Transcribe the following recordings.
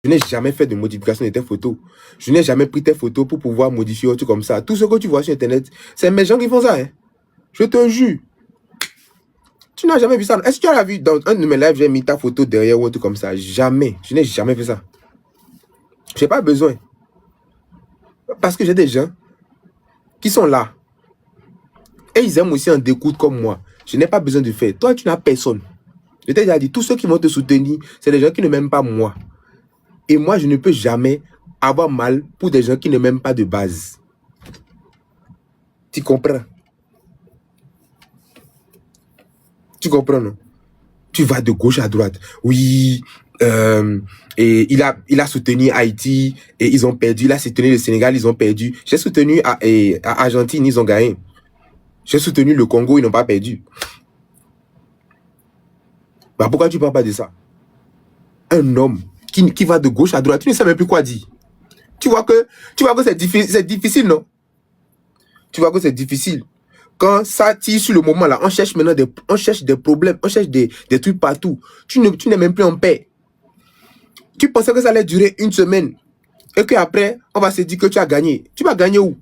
Je n'ai jamais fait de modification de tes photos. Je n'ai jamais pris tes photos pour pouvoir modifier autre comme ça. Tout ce que tu vois sur Internet, c'est mes gens qui font ça. Hein. Je te jure. Tu n'as jamais vu ça. Est-ce que tu as vu dans un de mes lives, j'ai mis ta photo derrière ou autre comme ça? Jamais. Je n'ai jamais fait ça. Je n'ai pas besoin. Parce que j'ai des gens qui sont là. Et ils aiment aussi en découdre comme moi. Je n'ai pas besoin de faire. Toi, tu n'as personne. Je t'ai déjà dit, tous ceux qui vont te soutenir, c'est des gens qui ne m'aiment pas moi. Et moi, je ne peux jamais avoir mal pour des gens qui ne m'aiment pas de base. Tu comprends? Tu comprends, non? Tu vas de gauche à droite. Oui, et il a soutenu Haïti et ils ont perdu. Il a soutenu le Sénégal, ils ont perdu. J'ai soutenu à Argentine, ils ont gagné. J'ai soutenu le Congo, ils n'ont pas perdu. Bah, pourquoi tu ne parles pas de ça? Un homme qui va de gauche à droite, tu ne sais même plus quoi dire. Tu vois que c'est difficile, non? Tu vois que c'est difficile. Quand ça tire sur le moment là, on cherche maintenant on cherche des problèmes, on cherche des trucs partout. Tu n'es même plus en paix. Tu pensais que ça allait durer une semaine et qu'après, on va se dire que tu as gagné. Tu vas gagner où?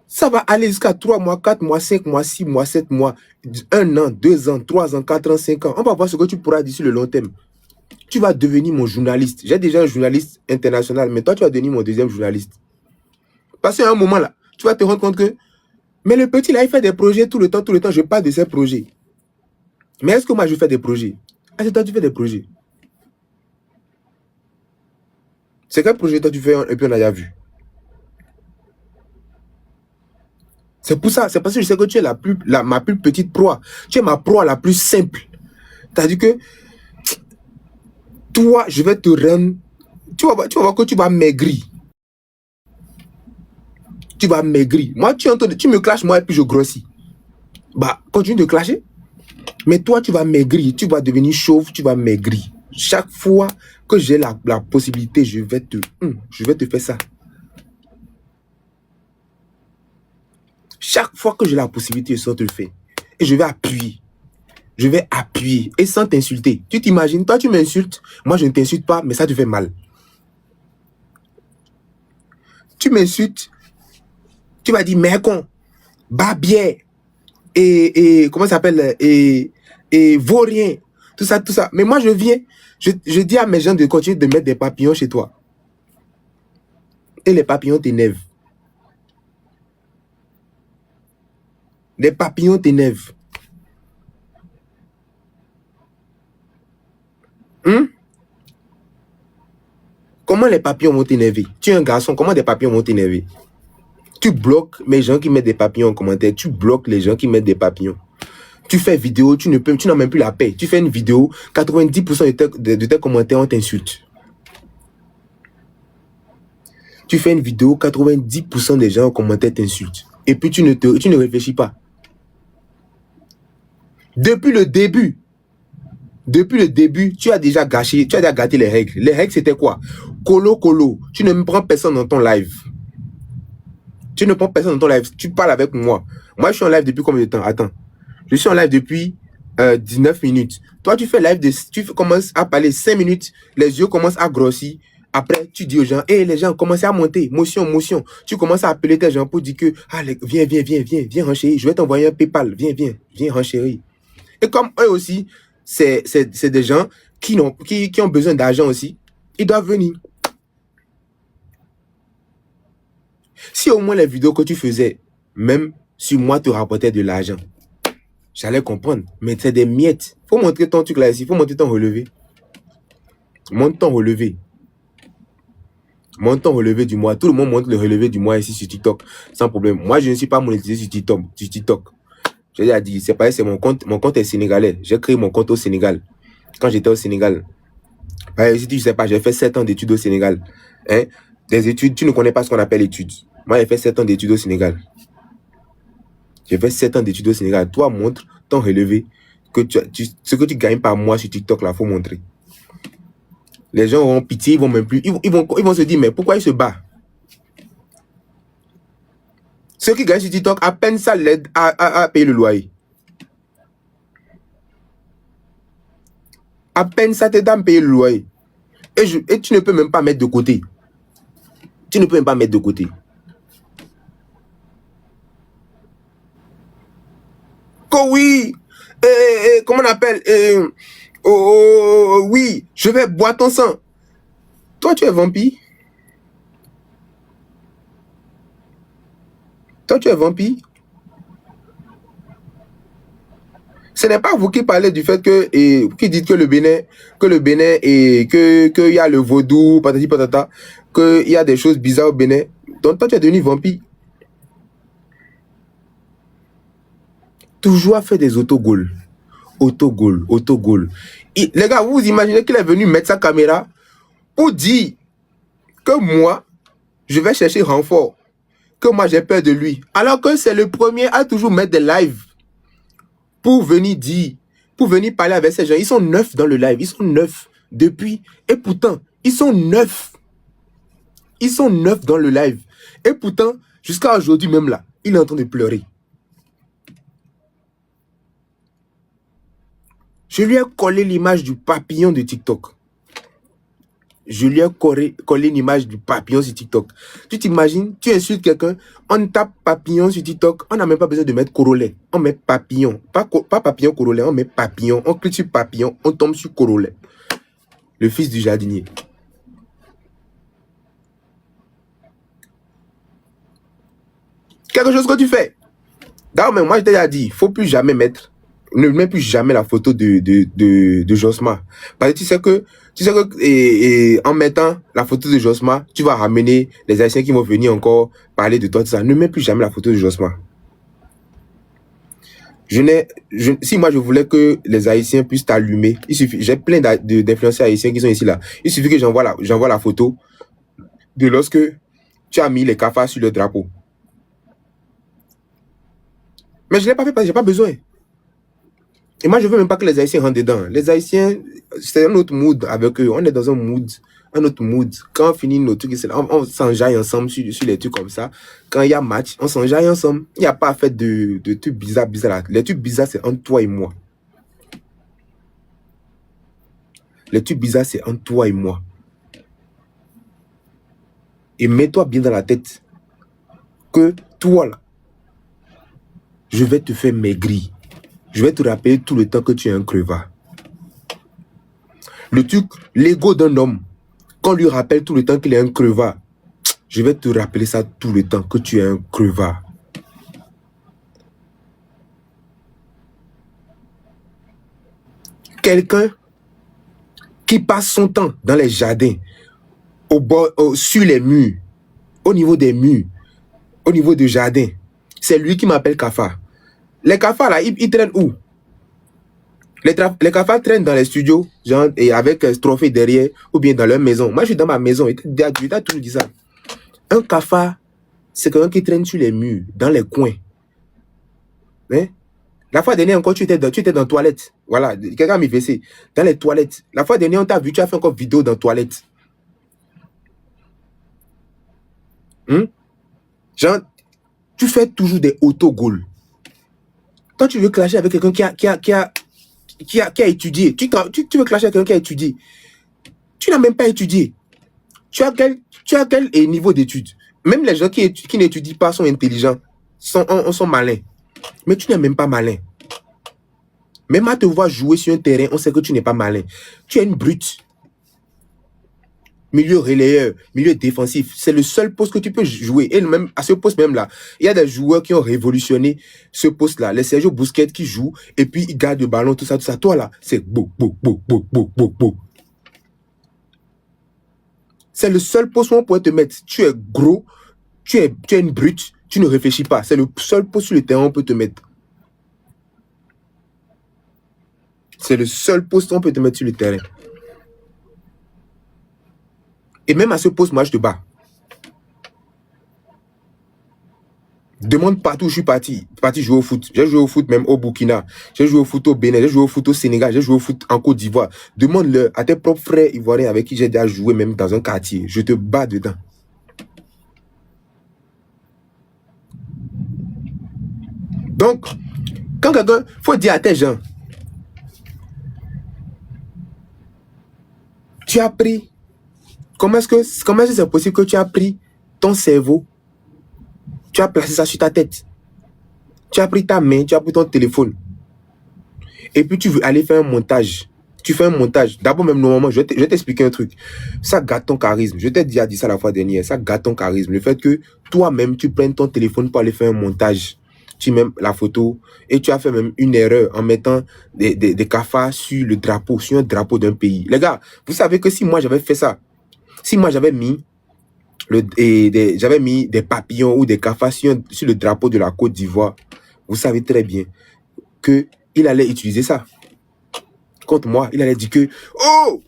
Ça va aller jusqu'à 3 mois, 4 mois, 5 mois, 6 mois, 7 mois, 1 an, 2 ans, 3 ans, 4 ans, 5 ans. On va voir ce que tu pourras dire sur le long terme. Tu vas devenir mon journaliste. J'ai déjà un journaliste international, mais toi, tu vas devenir mon deuxième journaliste. Parce qu'à un moment là, tu vas te rendre compte que mais le petit là, il fait des projets tout le temps, je parle de ses projets. Mais est-ce que moi je fais des projets? Est-ce que toi tu fais des projets? C'est quel projet toi tu fais et puis on a déjà vu? C'est pour ça, c'est parce que je sais que tu es ma plus petite proie. Tu es ma proie la plus simple. C'est-à-dire que toi, je vais te rendre... Tu vas voir que tu vas maigrir. Tu vas maigrir. Moi, tu me clashes, moi, et puis je grossis. Bah, continue de clasher. Mais toi, tu vas maigrir. Tu vas devenir chauve, tu vas maigrir. Chaque fois que j'ai la possibilité, je vais te faire ça. Chaque fois que j'ai la possibilité, je te le fais. Et je vais appuyer. Je vais appuyer. Et sans t'insulter. Tu t'imagines, toi tu m'insultes. Moi je ne t'insulte pas, mais ça te fait mal. Tu m'insultes. Tu vas dire, mais con, babière. Et comment ça s'appelle? Et vaurien. Tout ça. Mais moi je viens. Je dis à mes gens de continuer de mettre des papillons chez toi. Et les papillons t'énervent. Les papillons t'énervent. Comment les papillons vont t'énerver? Tu es un garçon, comment des papillons vont t'énerver? Tu bloques mes gens qui mettent des papillons en commentaire. Tu bloques les gens qui mettent des papillons. Tu fais vidéo, tu n'as même plus la paix. Tu fais une vidéo, 90% de tes commentaires, on t'insulte. Tu fais une vidéo, 90% des gens en commentaire t'insultent. Et puis tu ne réfléchis pas. Depuis le début, tu as déjà gâté les règles. Les règles, c'était quoi? Colo. Tu ne me prends personne dans ton live. Tu ne prends personne dans ton live. Tu parles avec moi. Moi, je suis en live depuis combien de temps? Attends. Je suis en live depuis 19 minutes. Toi, tu fais live, tu commences à parler 5 minutes. Les yeux commencent à grossir. Après, tu dis aux gens, hey, les gens commencent à monter. Motion. Tu commences à appeler tes gens pour dire que, viens renchérir. Je vais t'envoyer un PayPal. Viens renchérir. Et comme eux aussi, c'est des gens qui ont besoin d'argent aussi. Ils doivent venir. Si au moins les vidéos que tu faisais, même sur moi, te rapportaient de l'argent, j'allais comprendre. Mais c'est des miettes. Faut montrer ton truc là ici. Faut montrer ton relevé. Montre ton relevé. Montre ton relevé du mois. Tout le monde montre le relevé du mois ici sur TikTok. Sans problème. Moi, je ne suis pas monétisé sur TikTok. J'ai déjà dit, c'est pareil, c'est mon compte. Mon compte est sénégalais. J'ai créé mon compte au Sénégal. Quand j'étais au Sénégal. Si tu ne sais pas, j'ai fait 7 ans d'études au Sénégal. Hein? Des études, tu ne connais pas ce qu'on appelle études. Moi, j'ai fait 7 ans d'études au Sénégal. J'ai fait 7 ans d'études au Sénégal. Toi, montre ton relevé. Ce que tu gagnes par mois sur TikTok, là, il faut montrer. Les gens auront pitié, ils vont même plus. Ils vont se dire, mais pourquoi il se bat? Ceux qui gagnent sur TikTok, à peine ça l'aide à payer le loyer. À peine ça t'aide à payer le loyer. Et tu ne peux même pas mettre de côté. Tu ne peux même pas mettre de côté. Oh oui, comment on appelle oui, je vais boire ton sang. Toi, tu es vampire. Toi, tu es vampire. Ce n'est pas vous qui parlez du fait que, qui dites que le Bénin, et qu'il y a le vaudou, patati patata, qu'il y a des choses bizarres au Bénin. Donc, toi, tu es devenu vampire. Toujours à faire des autogols. Autogol. Les gars, vous vous imaginez qu'il est venu mettre sa caméra pour dire que moi, je vais chercher renfort, que moi, j'ai peur de lui. Alors que c'est le premier à toujours mettre des lives pour venir dire, pour venir parler avec ces gens. Ils sont 9 dans le live, ils sont 9 depuis. Et pourtant, ils sont 9. Ils sont 9 dans le live. Et pourtant, jusqu'à aujourd'hui même là, il est en train de pleurer. Je lui ai collé l'image du papillon de TikTok. Je lui ai collé une image du papillon sur TikTok. Tu t'imagines, tu insultes quelqu'un, on tape papillon sur TikTok, on n'a même pas besoin de mettre corolet. On met papillon. Pas papillon corolet, on met papillon. On clique sur papillon, on tombe sur corolet. Le fils du jardinier. Quelque chose que tu fais. D'ailleurs, moi, je t'ai déjà dit, il ne faut plus jamais mettre, ne mets plus jamais la photo de Josma. Parce que tu sais que en mettant la photo de Josma, tu vas ramener les Haïtiens qui vont venir encore parler de toi, tout ça. Ne mets plus jamais la photo de Josma. Si moi je voulais que les Haïtiens puissent t'allumer, il suffit, j'ai plein d'influenceurs haïtiens qui sont ici là. Il suffit que j'envoie la photo de lorsque tu as mis les cafards sur le drapeau. Mais je ne l'ai pas fait parce que je n'ai pas besoin. Et moi, je ne veux même pas que les Haïtiens rentrent dedans. Les Haïtiens, c'est un autre mood avec eux. On est dans un autre mood. Quand on finit nos trucs, on s'enjaille ensemble sur les trucs comme ça. Quand il y a match, on s'enjaille ensemble. Il n'y a pas à faire de trucs bizarres là. Les trucs bizarres, c'est entre toi et moi. Les trucs bizarres, c'est entre toi et moi. Et mets-toi bien dans la tête que toi, là, je vais te faire maigrir. Je vais te rappeler tout le temps que tu es un crevard. Le truc, l'ego d'un homme, qu'on lui rappelle tout le temps qu'il est un crevard, je vais te rappeler ça tout le temps que tu es un crevard. Quelqu'un qui passe son temps dans les jardins, sur les murs, au niveau des murs, au niveau du jardin, c'est lui qui m'appelle cafard. Les cafards là, ils traînent où? Les cafards traînent dans les studios, genre, et avec un trophée derrière, ou bien dans leur maison. Moi, je suis dans ma maison, et tu as toujours dit ça. Un cafard, c'est quelqu'un qui traîne sur les murs, dans les coins. Hein? La fois dernière encore, tu étais dans la toilette. Voilà, quelqu'un m'a fait dans les toilettes. La fois dernière, on t'a vu, tu as fait encore vidéo dans la toilette. Genre, tu fais toujours des autogols. Quand tu veux clasher avec quelqu'un qui a étudié, tu veux clasher avec quelqu'un qui a étudié, tu n'as même pas étudié. Tu as quel niveau d'études? Même les gens qui n'étudient pas sont intelligents, sont malins. Mais tu n'es même pas malin. Même à te voir jouer sur un terrain, on sait que tu n'es pas malin. Tu es une brute. Milieu relayeur, milieu défensif, c'est le seul poste que tu peux jouer. Et même à ce poste même là, il y a des joueurs qui ont révolutionné ce poste là. Les Sergio Busquets qui jouent et puis ils gardent le ballon, tout ça. Toi là, c'est beau. C'est le seul poste où on pourrait te mettre. Tu es gros, tu es une brute, tu ne réfléchis pas. C'est le seul poste sur le terrain où on peut te mettre. C'est le seul poste où on peut te mettre sur le terrain. Et même à ce poste, moi, je te bats. Demande partout où je suis parti jouer au foot. J'ai joué au foot même au Burkina. J'ai joué au foot au Bénin. J'ai joué au foot au Sénégal. J'ai joué au foot en Côte d'Ivoire. Demande-le à tes propres frères ivoiriens avec qui j'ai déjà joué même dans un quartier. Je te bats dedans. Donc, quand quelqu'un, faut dire à tes gens, tu as pris comment est-ce que c'est possible que tu as pris ton cerveau, tu as placé ça sur ta tête, tu as pris ta main, tu as pris ton téléphone, et puis tu veux aller faire un montage. Tu fais un montage. D'abord, même normalement, je vais t'expliquer un truc. Ça gâte ton charisme. Je t'ai déjà dit ça la fois dernière. Ça gâte ton charisme. Le fait que toi-même, tu prennes ton téléphone pour aller faire un montage. Tu mets la photo et tu as fait même une erreur en mettant des cafards sur le drapeau, sur un drapeau d'un pays. Les gars, vous savez que si moi j'avais fait ça, si moi j'avais mis des papillons ou des cafards sur le drapeau de la Côte d'Ivoire, vous savez très bien qu'il allait utiliser ça contre moi. Il allait dire que, oh,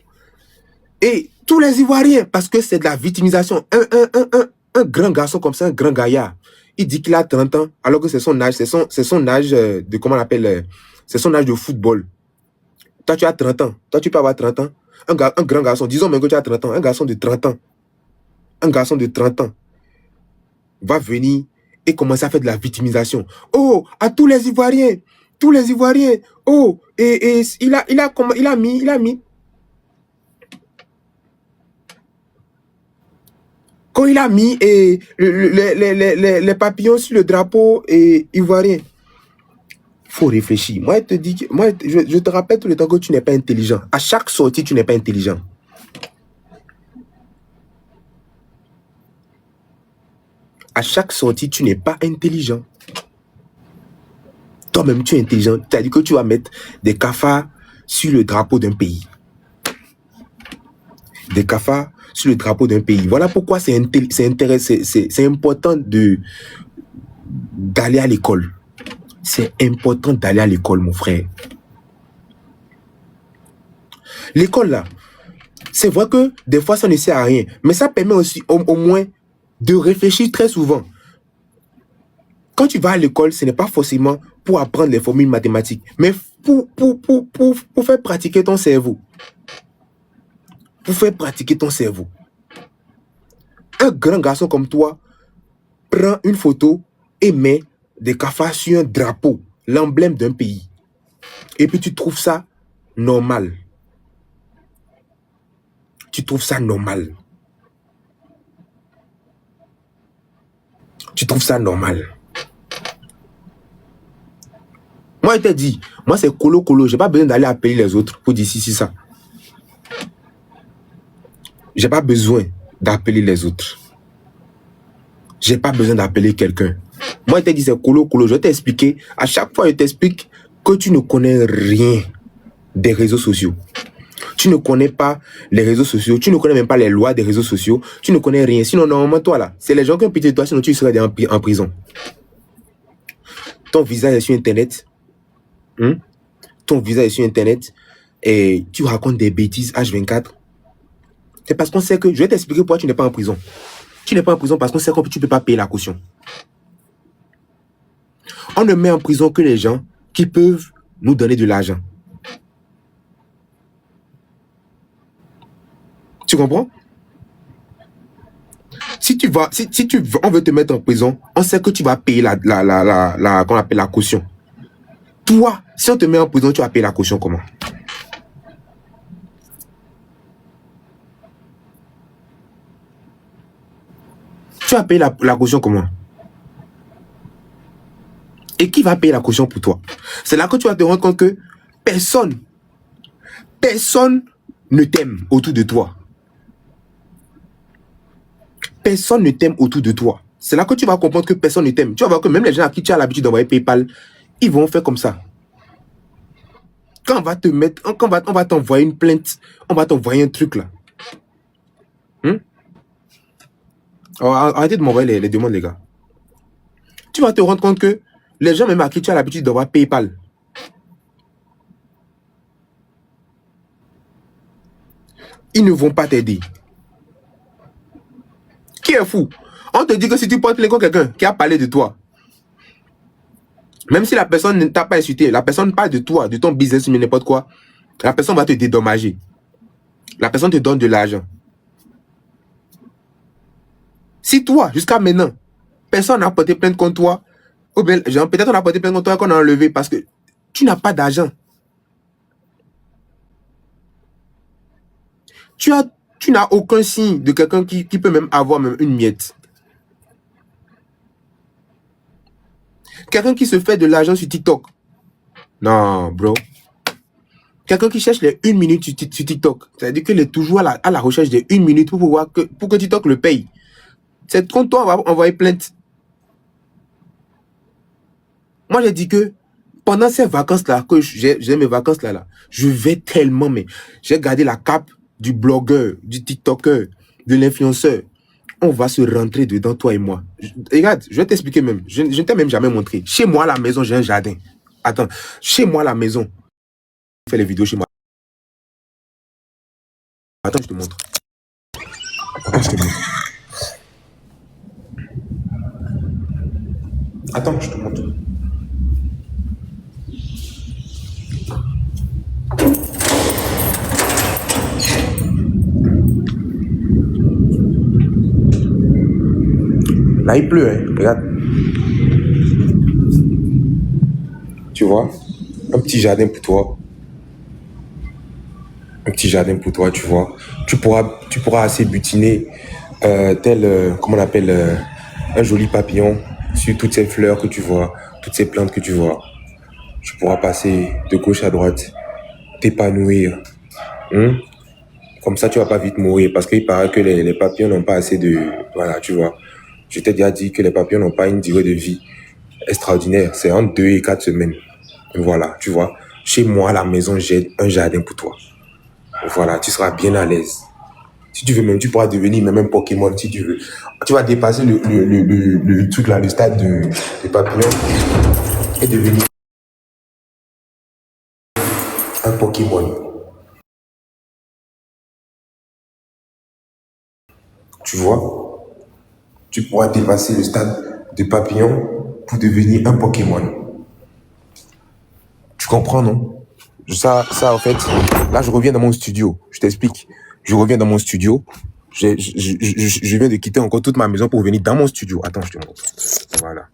et tous les Ivoiriens, parce que c'est de la victimisation. Un grand garçon comme ça, un grand gaillard, il dit qu'il a 30 ans, alors que c'est son âge, c'est son âge de, comment on appelle, c'est son âge de football. Toi, tu as 30 ans. Toi, tu peux avoir 30 ans. Un grand garçon, disons même que tu as 30 ans, un garçon de 30 ans. Un garçon de 30 ans va venir et commencer à faire de la victimisation. Oh, à tous les Ivoiriens, oh, et il a mis. Quand il a mis les papillons sur le drapeau ivoirien, faut réfléchir. Moi, je te rappelle tout le temps que tu n'es pas intelligent. À chaque sortie, tu n'es pas intelligent. À chaque sortie, tu n'es pas intelligent. Toi-même, tu es intelligent. Tu as dit que tu vas mettre des cafards sur le drapeau d'un pays. Des cafards sur le drapeau d'un pays. Voilà pourquoi c'est important d'aller à l'école. C'est important d'aller à l'école, mon frère. L'école, là, c'est vrai que des fois, ça ne sert à rien. Mais ça permet aussi, au moins, de réfléchir très souvent. Quand tu vas à l'école, ce n'est pas forcément pour apprendre les formules mathématiques, mais pour faire pratiquer ton cerveau. Pour faire pratiquer ton cerveau. Un grand garçon comme toi prend une photo et met des cafards sur un drapeau, l'emblème d'un pays. Et puis tu trouves ça normal. Tu trouves ça normal. Tu trouves ça normal. Moi, je t'ai dit, moi c'est colo. J'ai pas besoin d'aller appeler les autres pour dire si ça. J'ai pas besoin d'appeler les autres. J'ai pas besoin d'appeler quelqu'un. Moi, je t'ai dit c'est colo. Je t'ai expliqué. À chaque fois, je t'explique que tu ne connais rien des réseaux sociaux. Tu ne connais pas les réseaux sociaux. Tu ne connais même pas les lois des réseaux sociaux. Tu ne connais rien. Sinon, normalement, toi là, c'est les gens qui ont pitié de toi, sinon tu serais en prison. Ton visage est sur Internet. Ton visage est sur Internet. Et tu racontes des bêtises H24. C'est parce qu'on sait que... Je vais t'expliquer pourquoi tu n'es pas en prison. Tu n'es pas en prison parce qu'on sait que tu ne peux pas payer la caution. On ne met en prison que les gens qui peuvent nous donner de l'argent. Tu comprends? Si on veut te mettre en prison, on sait que tu vas payer qu'on appelle la caution. Toi, si on te met en prison, tu vas payer la caution comment? Tu vas payer la caution comment? Et qui va payer la caution pour toi? C'est là que tu vas te rendre compte que personne ne t'aime autour de toi. Personne ne t'aime autour de toi. C'est là que tu vas comprendre que personne ne t'aime. Tu vas voir que même les gens à qui tu as l'habitude d'envoyer PayPal, ils vont faire comme ça. Quand on va te mettre, quand on va t'envoyer une plainte, on va t'envoyer un truc là. Alors, arrêtez de m'envoyer les demandes, les gars. Tu vas te rendre compte que les gens même à qui tu as l'habitude d'envoyer PayPal, ils ne vont pas t'aider. Qui est fou? On te dit que si tu portes plainte contre quelqu'un qui a parlé de toi, même si la personne ne t'a pas insulté, la personne parle de toi, de ton business, mais n'importe quoi, la personne va te dédommager. La personne te donne de l'argent. Si toi, jusqu'à maintenant, personne n'a porté plainte contre toi, ou bien peut-être on a porté plainte contre toi qu'on a enlevé parce que tu n'as pas d'argent. Tu as Tu n'as aucun signe de quelqu'un qui peut même avoir même une miette. Quelqu'un qui se fait de l'argent sur TikTok. Non, bro. Quelqu'un qui cherche les 1 minute sur TikTok. C'est-à-dire qu'il est toujours à la recherche des 1 minute pour que TikTok le paye. C'est contre toi, on va envoyer plainte. Moi, j'ai dit que pendant ces vacances-là, que j'ai mes vacances-là, je vais tellement, mais j'ai gardé la cape du blogueur, du TikToker, de l'influenceur. On va se rentrer dedans, toi et moi. Regarde, je vais t'expliquer même. Je ne t'ai même jamais montré. Chez moi, à la maison, j'ai un jardin. Attends, chez moi, à la maison, je fais les vidéos chez moi. Attends, je te montre. Attends, je te montre. Attends, je te montre. Là, il pleut, hein. Regarde. Tu vois? Un petit jardin pour toi. Un petit jardin pour toi, tu vois. Tu pourras assez butiner comment on appelle, un joli papillon sur toutes ces fleurs que tu vois, toutes ces plantes que tu vois. Tu pourras passer de gauche à droite, t'épanouir. Comme ça, tu vas pas vite mourir parce qu'il paraît que les papillons n'ont pas assez de... Voilà, tu vois. Je t'ai déjà dit que les papillons n'ont pas une durée de vie extraordinaire. C'est entre 2 et 4 semaines. Voilà, tu vois. Chez moi, à la maison, j'ai un jardin pour toi. Voilà, tu seras bien à l'aise. Si tu veux même, tu pourras devenir même un Pokémon si tu veux. Tu vas dépasser le truc là, le stade de papillon et devenir un Pokémon. Tu vois? Tu pourras dépasser le stade de papillon pour devenir un Pokémon. Tu comprends, non? Ça, en fait, là, je reviens dans mon studio. Je t'explique. Je reviens dans mon studio. Je viens de quitter encore toute ma maison pour venir dans mon studio. Attends, je te montre. Voilà.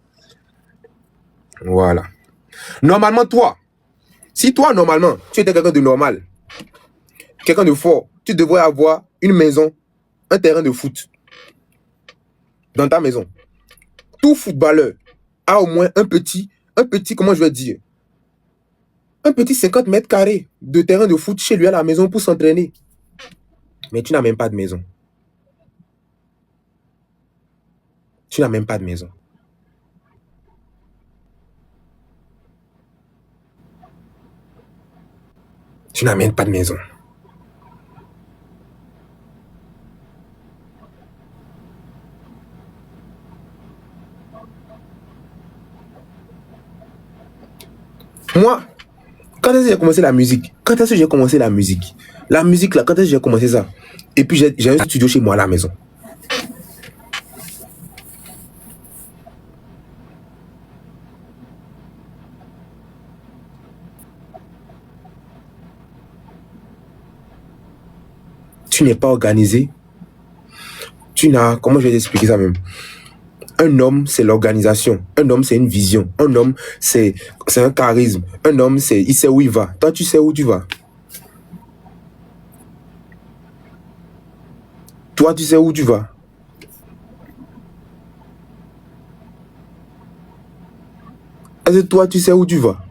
Voilà. Normalement, toi, si toi, normalement, tu étais quelqu'un de normal, quelqu'un de fort, tu devrais avoir une maison, un terrain de foot dans ta maison. Tout footballeur a au moins un petit, comment je vais dire, un petit 50 mètres carrés de terrain de foot chez lui à la maison pour s'entraîner. Mais tu n'as même pas de maison. Tu n'as même pas de maison. Tu n'as même pas de maison. Moi, quand est-ce que j'ai commencé la musique? Quand est-ce que j'ai commencé la musique? La musique, là, quand est-ce que j'ai commencé ça? Et puis, j'ai un studio chez moi à la maison. Tu n'es pas organisé. Tu n'as... Comment je vais t'expliquer ça même? Un homme, c'est l'organisation. Un homme, c'est une vision. Un homme, c'est un charisme. Un homme, il sait où il va. Toi, tu sais où tu vas. Toi, tu sais où tu vas. Est-ce que toi, tu sais où tu vas?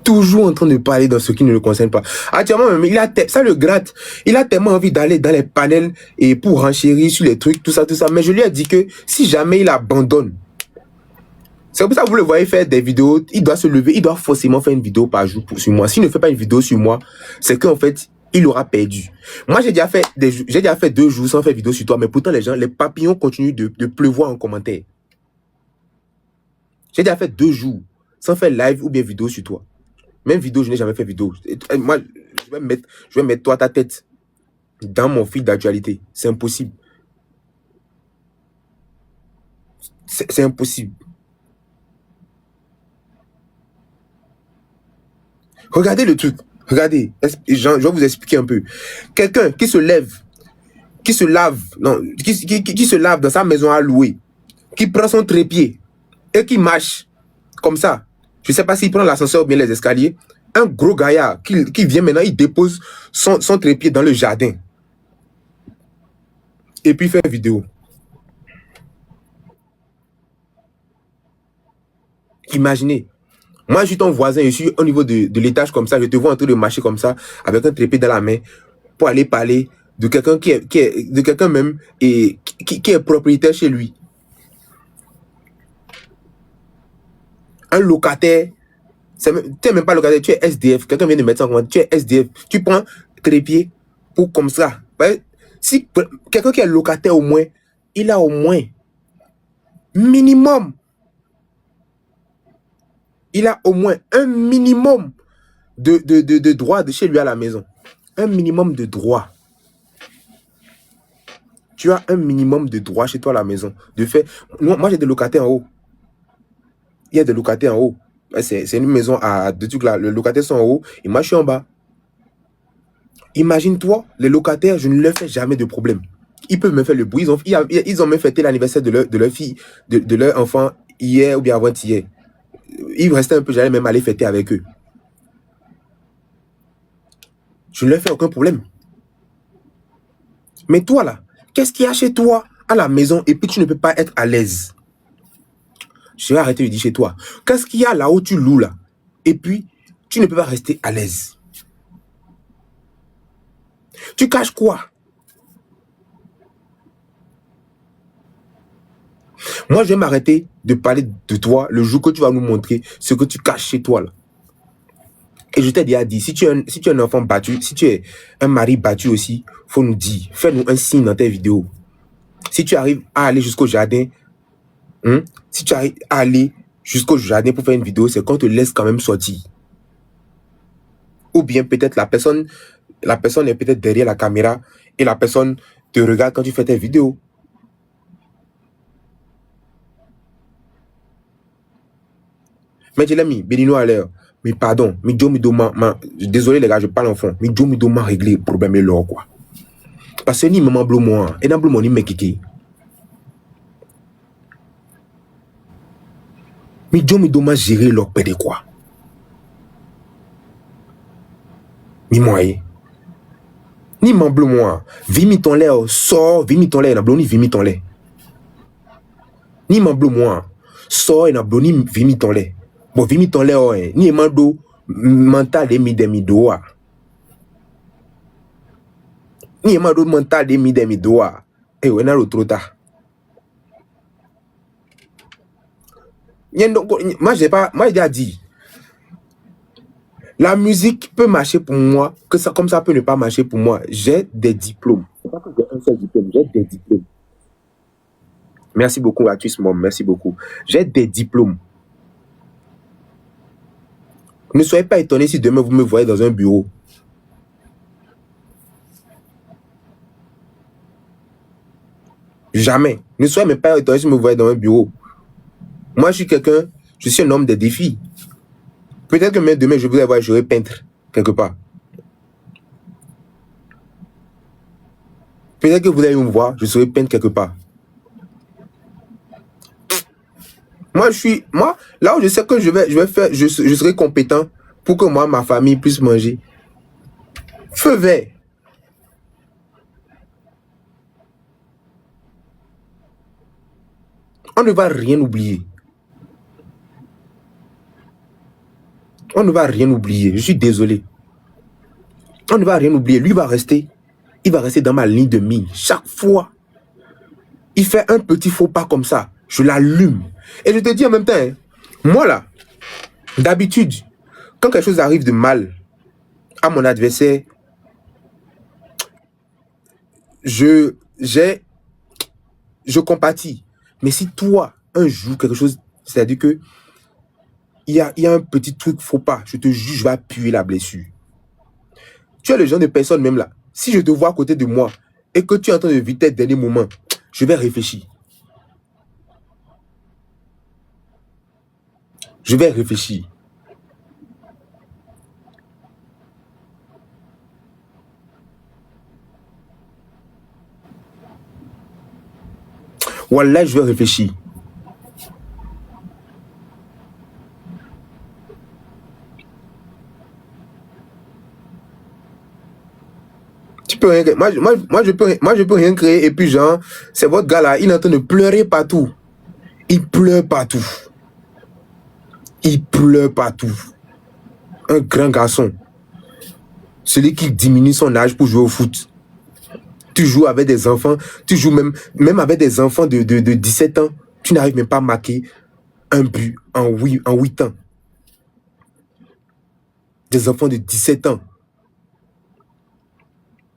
Toujours en train de parler dans ce qui ne le concerne pas. Actuellement, même, ça le gratte. Il a tellement envie d'aller dans les panels et pour renchérir sur les trucs, tout ça. Mais je lui ai dit que si jamais il abandonne, c'est pour ça que vous le voyez faire des vidéos, il doit se lever, il doit forcément faire une vidéo par jour sur moi. S'il ne fait pas une vidéo sur moi, c'est qu'en fait, il aura perdu. Moi, j'ai déjà fait 2 jours sans faire vidéo sur toi, mais pourtant, les papillons continuent de pleuvoir en commentaire. J'ai déjà fait 2 jours sans faire live ou bien vidéo sur toi. Même vidéo, je n'ai jamais fait vidéo. Moi, je vais mettre toi ta tête dans mon fil d'actualité. C'est impossible. C'est impossible. Regardez le truc. Regardez. Je vais vous expliquer un peu. Quelqu'un qui se lève, qui se lave dans sa maison à louer, qui prend son trépied, et qui marche comme ça, je ne sais pas s'il prend l'ascenseur ou bien les escaliers, un gros gaillard qui vient maintenant, il dépose son trépied dans le jardin. Et puis il fait vidéo. Imaginez, moi je suis ton voisin, je suis au niveau de l'étage comme ça, je te vois en train de marcher comme ça, avec un trépied dans la main, pour aller parler de quelqu'un de quelqu'un même et qui est propriétaire chez lui. Un locataire, tu n'es même pas locataire, tu es SDF, quelqu'un vient de mettre ça en commande, tu es SDF, tu prends trépied pour comme ça. Si quelqu'un qui est locataire au moins, il a au moins minimum, il a au moins un minimum de droits de chez lui à la maison. Un minimum de droits. Tu as un minimum de droits chez toi à la maison. De fait, moi j'ai des locataires en haut. Il y a des locataires en haut. C'est une maison à deux trucs là. Les locataires sont en haut et moi je suis en bas. Imagine-toi, les locataires, je ne leur fais jamais de problème. Ils peuvent me faire le bruit. Ils ont même fêté l'anniversaire de leur fille, de leur enfant hier ou bien avant-hier. Ils restaient un peu, j'allais même aller fêter avec eux. Je ne leur fais aucun problème. Mais toi là, qu'est-ce qu'il y a chez toi à la maison et puis tu ne peux pas être à l'aise? Je vais arrêter de dire chez toi. Qu'est-ce qu'il y a là où tu loues là? Et puis, tu ne peux pas rester à l'aise. Tu caches quoi? Moi, je vais m'arrêter de parler de toi le jour que tu vas nous montrer ce que tu caches chez toi là. Et je t'ai déjà dit, si tu es un enfant battu, si tu es un mari battu aussi, faut nous dire, fais-nous un signe dans tes vidéos. Si tu arrives à aller jusqu'au jardin, si tu arrives à aller jusqu'au jardin pour faire une vidéo, c'est qu'on te laisse quand même sortir. Ou bien peut-être la personne est peut-être derrière la caméra et la personne te regarde quand tu fais tes vidéos. Mais je l'ai mis, Bénino à l'heure. Mais pardon, mais Joe désolé les gars, je parle en fond. Mais Joe m'a réglé le problème là quoi. Parce que ni maman bleu moi, et dans bleu ni me kiki. Mais Joe m'a géré leur pédé quoi. Mi moyen. Ni maman bleu moi, vimi ton lait sort, vimi ton lait na bleu ni vimi ton lait. Ni maman bleu moi, sort et na bleu ni vimi ton lait. Bon vimi ton lait ni mando mental de mi doa. Ni mando mental de mi doa. Eh ouais na trop tard. Moi j'ai déjà dit. La musique peut marcher pour moi, comme ça peut ne pas marcher pour moi. J'ai des diplômes. C'est pas que j'ai un seul diplôme, j'ai des diplômes. Merci beaucoup, Atus Mom, merci beaucoup. J'ai des diplômes. Ne soyez pas étonnés si demain vous me voyez dans un bureau. Jamais. Ne soyez même pas étonnés si vous me voyez dans un bureau. Moi, je suis un homme de défis. Peut-être que même demain, je vais voir, je vais peindre quelque part. Peut-être que vous allez me voir, je serai peindre quelque part. Moi, là où je sais que je vais faire, je serai compétent pour que moi, ma famille puisse manger. Feu vert. On ne va rien oublier. On ne va rien oublier. Je suis désolé. On ne va rien oublier. Lui va rester. Il va rester dans ma ligne de mire. Chaque fois, il fait un petit faux pas comme ça. Je l'allume. Et je te dis en même temps, moi là, d'habitude, quand quelque chose arrive de mal à mon adversaire, je compatis. Mais si toi, un jour, quelque chose, c'est-à-dire que il y a un petit truc faux pas, je te jure, je vais appuyer la blessure. Tu es le genre de personne même là. Si je te vois à côté de moi et que tu es en train de vivre tes derniers moments, je vais réfléchir. Je vais réfléchir. Wallah, je vais réfléchir. Tu peux rien créer. Moi, je peux rien créer. Et puis, genre, c'est votre gars là, il est en train de pleurer partout. Il pleure partout. Il pleure partout. Un grand garçon. Celui qui diminue son âge pour jouer au foot. Tu joues avec des enfants. Tu joues même avec des enfants de 17 ans. Tu n'arrives même pas à marquer un but en 8 ans. Des enfants de 17 ans.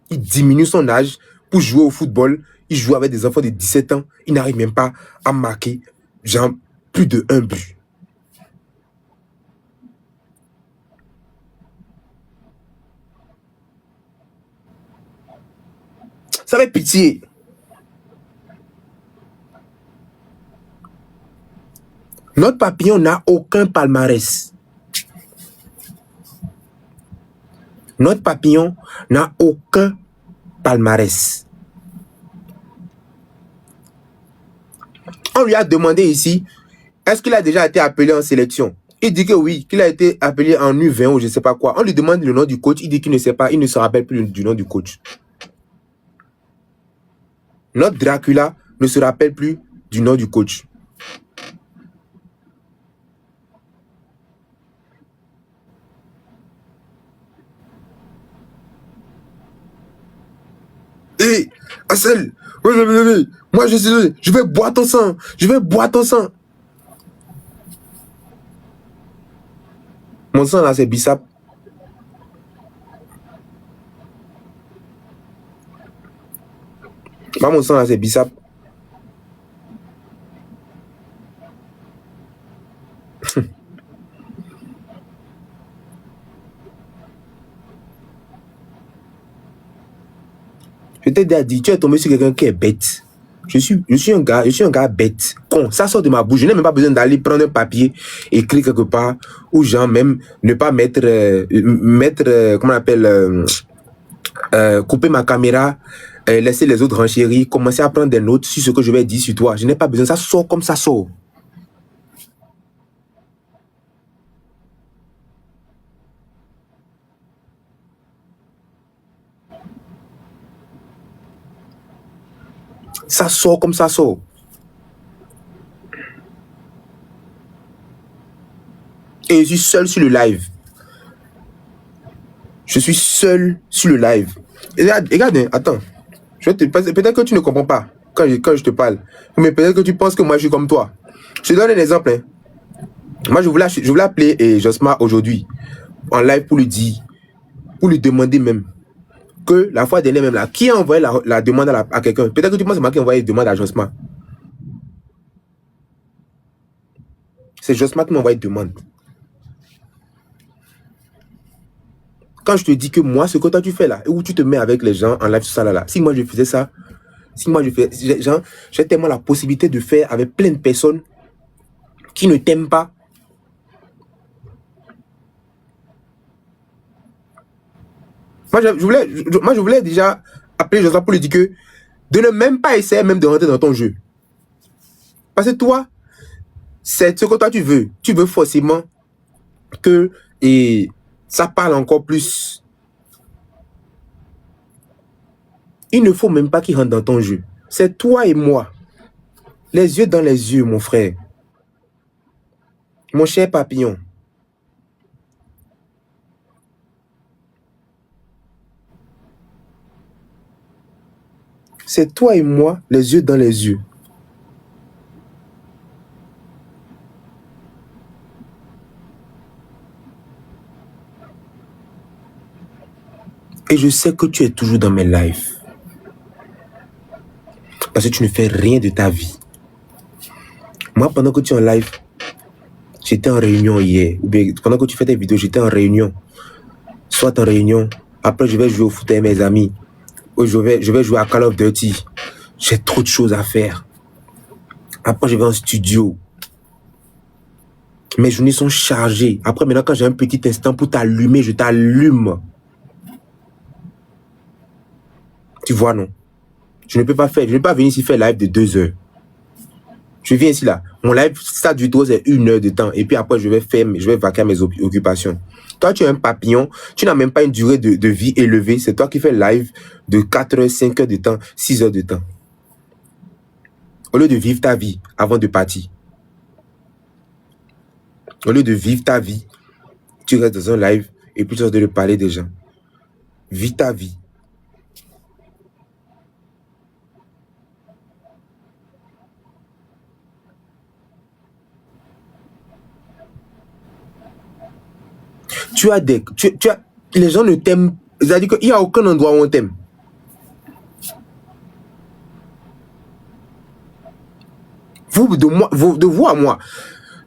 Il diminue son âge pour jouer au football. Il joue avec des enfants de 17 ans. Il n'arrive même pas à marquer, genre, plus de un but. Ça fait pitié. Notre papillon n'a aucun palmarès. Notre papillon n'a aucun palmarès. On lui a demandé ici, est-ce qu'il a déjà été appelé en sélection? Il dit que oui, qu'il a été appelé en U20 ou je ne sais pas quoi. On lui demande le nom du coach, il dit qu'il ne sait pas, il ne se rappelle plus du nom du coach. Notre Dracula ne se rappelle plus du nom du coach. Hé, Assel, moi je vais boire ton sang, je vais boire ton sang. Mon sang là c'est Bissap. Mon sang là c'est Bissap. Je t'ai déjà dit, tu es tombé sur quelqu'un qui est bête. Je suis un gars bête, con. Ça sort de ma bouche. Je n'ai même pas besoin d'aller prendre un papier, écrire quelque part, ou genre même ne pas mettre, comment on appelle, couper ma caméra, laisser les autres renchérir, commencer à prendre des notes sur ce que je vais dire sur toi. Je n'ai pas besoin. Ça sort comme ça sort. Ça sort comme ça sort. Et je suis seul sur le live. Je suis seul sur le live. Et regarde, attends. Peut-être que tu ne comprends pas quand je te parle. Mais peut-être que tu penses que moi je suis comme toi. Je te donne un exemple. Hein. Moi je voulais appeler Josma aujourd'hui en live pour lui dire, pour lui demander même que la fois dernière même là, qui a envoyé la demande à quelqu'un? Peut-être que tu penses que c'est moi qui ai envoyé la demande à Josma. C'est Josma qui m'a envoyé la demande. Quand je te dis que moi, ce que toi tu fais là, où tu te mets avec les gens en live sur ça là, si moi je faisais ça, j'ai tellement la possibilité de faire avec plein de personnes qui ne t'aiment pas. Moi, je voulais déjà appeler Joseph pour lui dire que de ne même pas essayer même de rentrer dans ton jeu. Parce que toi, c'est ce que toi tu veux. Tu veux forcément que ça parle encore plus. Il ne faut même pas qu'il rentre dans ton jeu. C'est toi et moi. Les yeux dans les yeux, mon frère. Mon cher papillon. C'est toi et moi, les yeux dans les yeux. Et je sais que tu es toujours dans mes lives. Parce que tu ne fais rien de ta vie. Moi, pendant que tu es en live, j'étais en réunion hier. Ou bien, pendant que tu fais tes vidéos, j'étais en réunion. Soit en réunion. Après, je vais jouer au foot avec mes amis. Ou je vais jouer à Call of Duty. J'ai trop de choses à faire. Après, je vais en studio. Mes journées sont chargées. Après, maintenant, quand j'ai un petit instant pour t'allumer, je t'allume. Tu vois, non? Je ne peux pas venir ici faire live de 2 heures. Je viens ici là. Mon live, ça du tout, c'est 1 heure de temps. Et puis après, je vais vaquer à mes occupations. Toi, tu es un papillon. Tu n'as même pas une durée de vie élevée. C'est toi qui fais live de 4 heures, 5 heures de temps, 6 heures de temps. Au lieu de vivre ta vie avant de partir. Au lieu de vivre ta vie, tu restes dans un live et puis tu as de parler des gens. Vis ta vie. Tu as les gens ne t'aiment. C'est-à-dire qu'il n'y a aucun endroit où on t'aime. De vous à moi.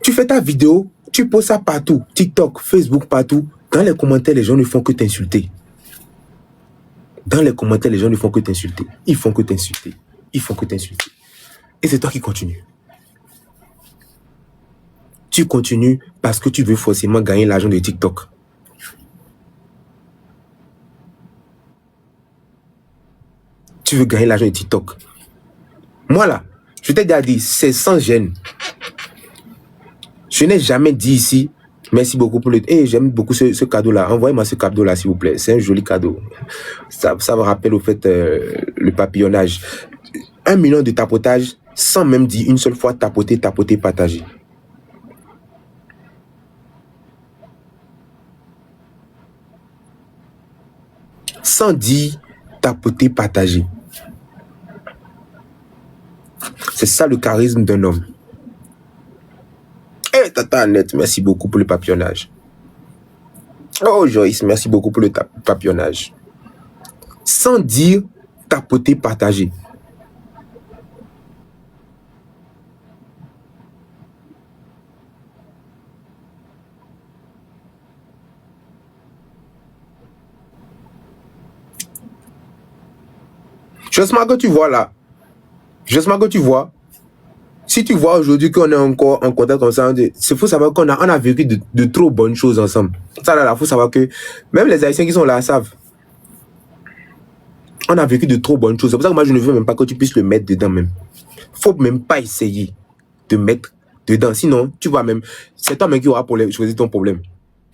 Tu fais ta vidéo, tu poses ça partout. TikTok, Facebook, partout. Dans les commentaires, les gens ne font que t'insulter. Dans les commentaires, les gens ne font que t'insulter. Ils font que t'insulter. Ils font que t'insulter. Et c'est toi qui continues. Tu continues parce que tu veux forcément gagner l'argent de TikTok. Tu veux gagner l'argent de TikTok. Moi là, je t'ai déjà dit, c'est sans gêne. Je n'ai jamais dit ici, merci beaucoup pour le... j'aime beaucoup ce cadeau-là. Envoyez-moi ce cadeau-là, s'il vous plaît. C'est un joli cadeau. Ça me rappelle au fait le papillonnage. 1 million de tapotage sans même dire une seule fois tapoter, partager. Sans dire tapoter, partager. C'est ça le charisme d'un homme. Tata Annette, merci beaucoup pour le papillonnage. Oh Joyce, merci beaucoup pour le papillonnage. Sans dire tapoter, partager. J'espère que tu vois là. J'espère que tu vois. Si tu vois aujourd'hui qu'on est encore en contact comme ça, il faut savoir qu'on a vécu de trop bonnes choses ensemble. Ça là, il faut savoir que même les Haïtiens qui sont là savent. On a vécu de trop bonnes choses. C'est pour ça que moi je ne veux même pas que tu puisses le mettre dedans même. Faut même pas essayer de mettre dedans. Sinon, tu vas même... C'est toi-même qui aura choisi ton problème.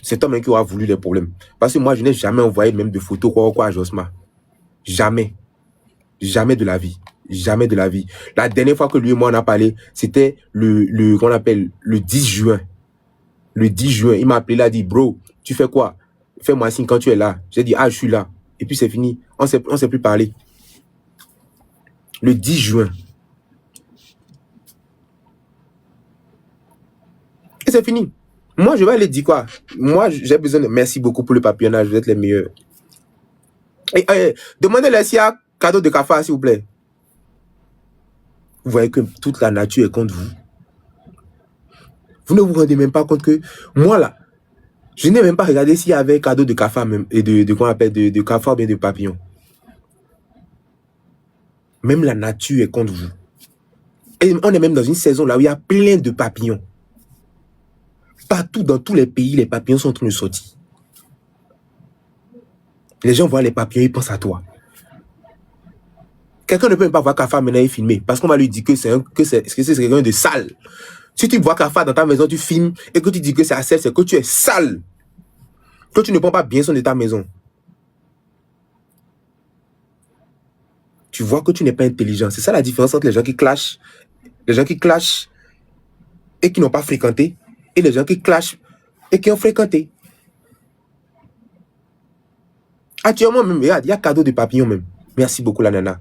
C'est toi-même qui aura voulu les problèmes. Parce que moi, je n'ai jamais envoyé même de photos quoi à Josma. Jamais. Jamais de la vie. Jamais de la vie. La dernière fois que lui et moi on a parlé, c'était qu'on appelle le 10 juin. Le 10 juin, il m'a appelé, il a dit, bro, tu fais quoi? Fais-moi signe quand tu es là. J'ai dit, je suis là. Et puis c'est fini. On s'est plus parlé. Le 10 juin. Et c'est fini. Moi, je vais aller dire quoi? Moi, j'ai besoin de... Merci beaucoup pour le papillonnage. Vous êtes les meilleurs. Demandez-le s'il y a cadeau de café, s'il vous plaît. Vous voyez que toute la nature est contre vous. Vous ne vous rendez même pas compte que moi là, je n'ai même pas regardé s'il y avait cadeau de cafard même et de qu'on appelle de cafard bien de papillon. Même la nature est contre vous. Et on est même dans une saison là où il y a plein de papillons. Partout dans tous les pays, les papillons sont en train de sortir. Les gens voient les papillons, ils pensent à toi. Quelqu'un ne peut même pas voir cafard maintenant et filmer parce qu'on va lui dire que c'est quelqu'un de sale. Si tu vois cafard dans ta maison, tu filmes et que tu dis que c'est sale, c'est que tu es sale. Que tu ne prends pas bien soin de ta maison. Tu vois que tu n'es pas intelligent. C'est ça la différence entre les gens qui clashent et qui n'ont pas fréquenté et les gens qui clashent et qui ont fréquenté. Actuellement même, regarde, il y a cadeau de papillon même. Merci beaucoup la nana.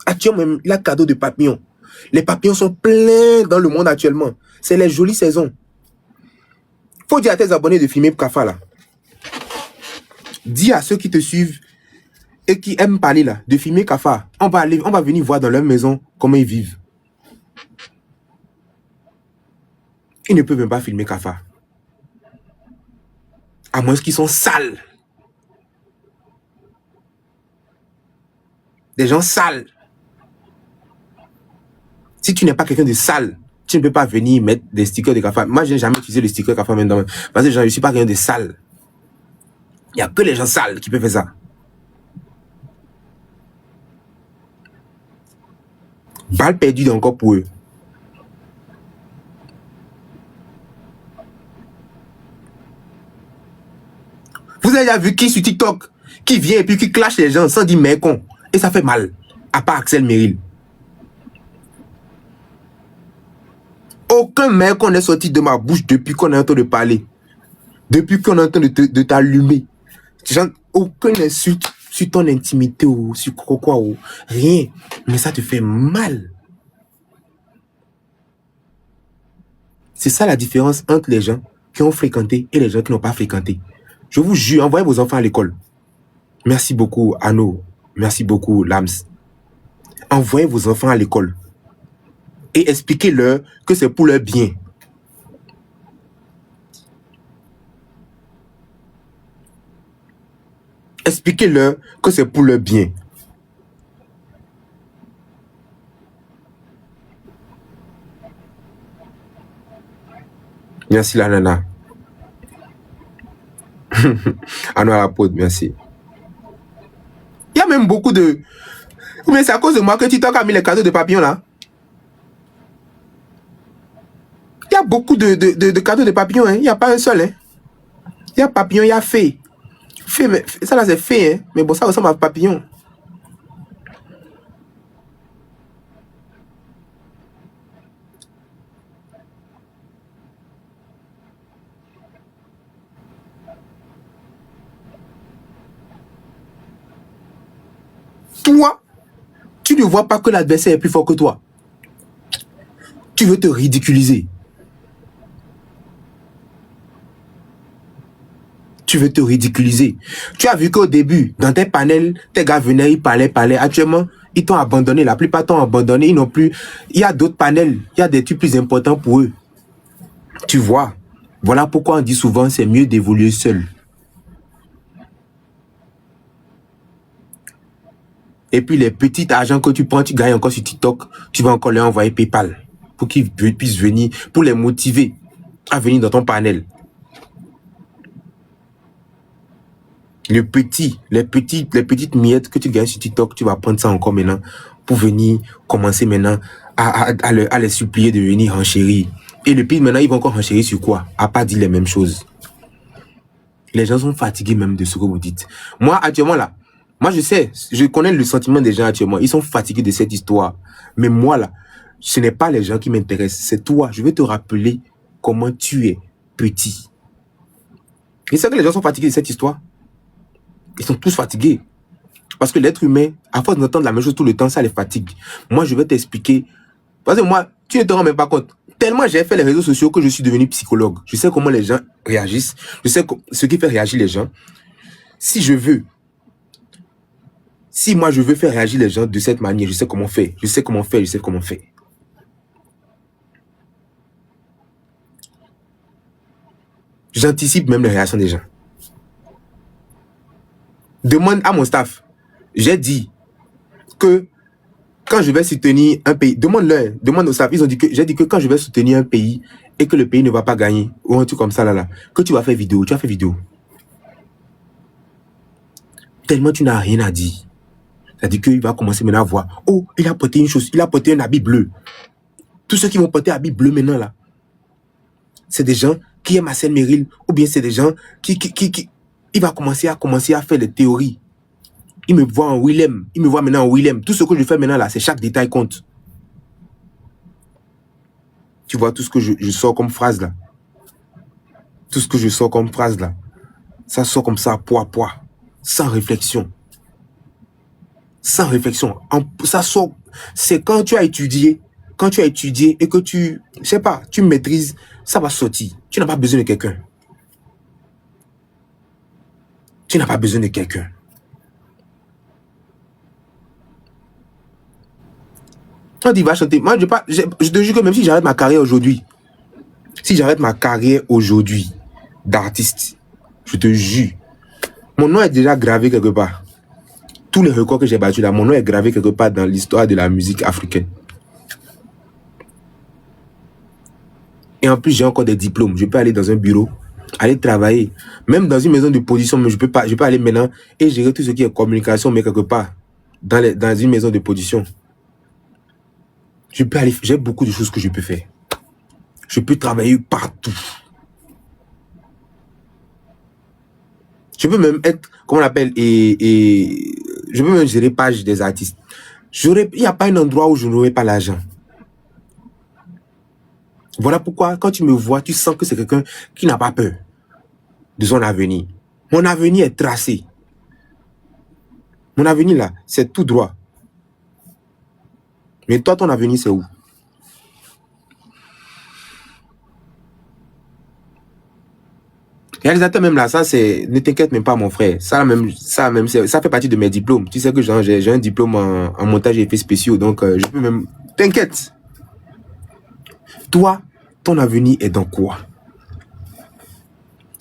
Actuellement même, il y a cadeau de papillon. Les papillons sont pleins dans le monde actuellement. C'est les jolies saisons. Faut dire à tes abonnés de filmer Kafa là. Dis à ceux qui te suivent et qui aiment parler là, de filmer Kafa. On va venir voir dans leur maison comment ils vivent. Ils ne peuvent même pas filmer Kafa. À moins qu'ils sont sales. Des gens sales. Si tu n'es pas quelqu'un de sale, tu ne peux pas venir mettre des stickers de Kafa. Moi, je n'ai jamais utilisé le sticker Kafa maintenant. Parce que je ne suis pas quelqu'un de sale. Il n'y a que les gens sales qui peuvent faire ça. Balle perdue encore pour eux. Vous avez déjà vu qui sur TikTok qui vient et puis qui clash les gens sans dire mais con. Et ça fait mal. À part Axel Meril. Aucun mec qu'on est sorti de ma bouche depuis qu'on est en train de parler. Depuis qu'on est en train de t'allumer. Aucune insulte sur ton intimité ou sur quoi ou rien. Mais ça te fait mal. C'est ça la différence entre les gens qui ont fréquenté et les gens qui n'ont pas fréquenté. Je vous jure, envoyez vos enfants à l'école. Merci beaucoup, Anno. Merci beaucoup, Lams. Envoyez vos enfants à l'école. Et expliquez-leur que c'est pour leur bien. Expliquez-leur que c'est pour leur bien. Merci la nana. Anno à la pote, merci. Il y a même beaucoup de... Mais c'est à cause de moi que TikTok a mis les cadeaux de papillons là. Il y a beaucoup de cadeaux de papillons. Hein. Il n'y a pas un seul. Hein. Il y a papillon, il y a fée. Fée, ça là c'est fée. Hein. Mais bon, ça ressemble à papillon. Toi, tu ne vois pas que l'adversaire est plus fort que toi. Tu veux te ridiculiser. Tu veux te ridiculiser. Tu as vu qu'au début, dans tes panels, tes gars venaient, ils parlaient. Actuellement, ils t'ont abandonné. La plupart t'ont abandonné. Ils n'ont plus... Il y a d'autres panels. Il y a des trucs plus importants pour eux. Tu vois. Voilà pourquoi on dit souvent, c'est mieux d'évoluer seul. Et puis les petits argents que tu prends, tu gagnes encore sur TikTok, tu vas encore leur envoyer PayPal pour qu'ils puissent venir, pour les motiver à venir dans ton panel. Les petites miettes que tu gagnes sur TikTok, tu vas prendre ça encore maintenant pour venir commencer maintenant à les supplier de venir enchérir. Et le pire maintenant, ils vont encore enchérir sur quoi? À pas dire les mêmes choses. Les gens sont fatigués même de ce que vous dites. Moi, actuellement là, moi, je sais, je connais le sentiment des gens actuellement. Ils sont fatigués de cette histoire. Mais moi, là, ce n'est pas les gens qui m'intéressent. C'est toi. Je vais te rappeler comment tu es petit. Et c'est que les gens sont fatigués de cette histoire. Ils sont tous fatigués. Parce que l'être humain, à force d'entendre la même chose tout le temps, ça les fatigue. Moi, je vais t'expliquer. Parce que moi, tu ne te rends même pas compte. Tellement j'ai fait les réseaux sociaux que je suis devenu psychologue. Je sais comment les gens réagissent. Je sais ce qui fait réagir les gens. Si moi je veux faire réagir les gens de cette manière, je sais comment faire. J'anticipe même les réactions des gens. Demande à mon staff. J'ai dit que quand je vais soutenir un pays, demande au staff, j'ai dit que quand je vais soutenir un pays et que le pays ne va pas gagner, ou un truc comme ça là, que tu vas faire vidéo, tu as fait vidéo. Tellement tu n'as rien à dire. C'est-à-dire qu'il va commencer maintenant à voir. Oh, il a porté une chose, il a porté un habit bleu. Tous ceux qui vont porter un habit bleu maintenant là, c'est des gens qui aiment Axel Meril, ou bien c'est des gens qui il va commencer à faire des théories. Il me voit en Willem, il me voit maintenant en Willem. Tout ce que je fais maintenant là, c'est chaque détail compte. Tu vois tout ce que je sors comme phrase là. Tout ce que je sors comme phrase là, ça sort comme ça, poids, sans réflexion. Sans réflexion. Ça sort, c'est quand tu as étudié et que tu, je sais pas, tu maîtrises, ça va sortir. Tu n'as pas besoin de quelqu'un. On dit va chanter. Moi, je te jure que même si j'arrête ma carrière aujourd'hui, d'artiste, je te jure, mon nom est déjà gravé quelque part. Tous les records que j'ai battus là, mon nom est gravé quelque part dans l'histoire de la musique africaine. Et en plus, j'ai encore des diplômes. Je peux aller dans un bureau, aller travailler. Même dans une maison de position, mais je peux aller maintenant et gérer tout ce qui est communication, mais quelque part, dans une maison de position. J'ai beaucoup de choses que je peux faire. Je peux travailler partout. Je peux même être, comment on appelle, et je peux même gérer page des artistes. Il n'y a pas un endroit où je n'aurai pas l'argent. Voilà pourquoi, quand tu me vois, tu sens que c'est quelqu'un qui n'a pas peur de son avenir. Mon avenir est tracé. Mon avenir, là, c'est tout droit. Mais toi, ton avenir, c'est où? Réalisateur même là, ça c'est, ne t'inquiète même pas mon frère, ça même, ça fait partie de mes diplômes. Tu sais que j'ai un diplôme en montage et effets spéciaux, donc je peux même, t'inquiète. Toi, ton avenir est dans quoi?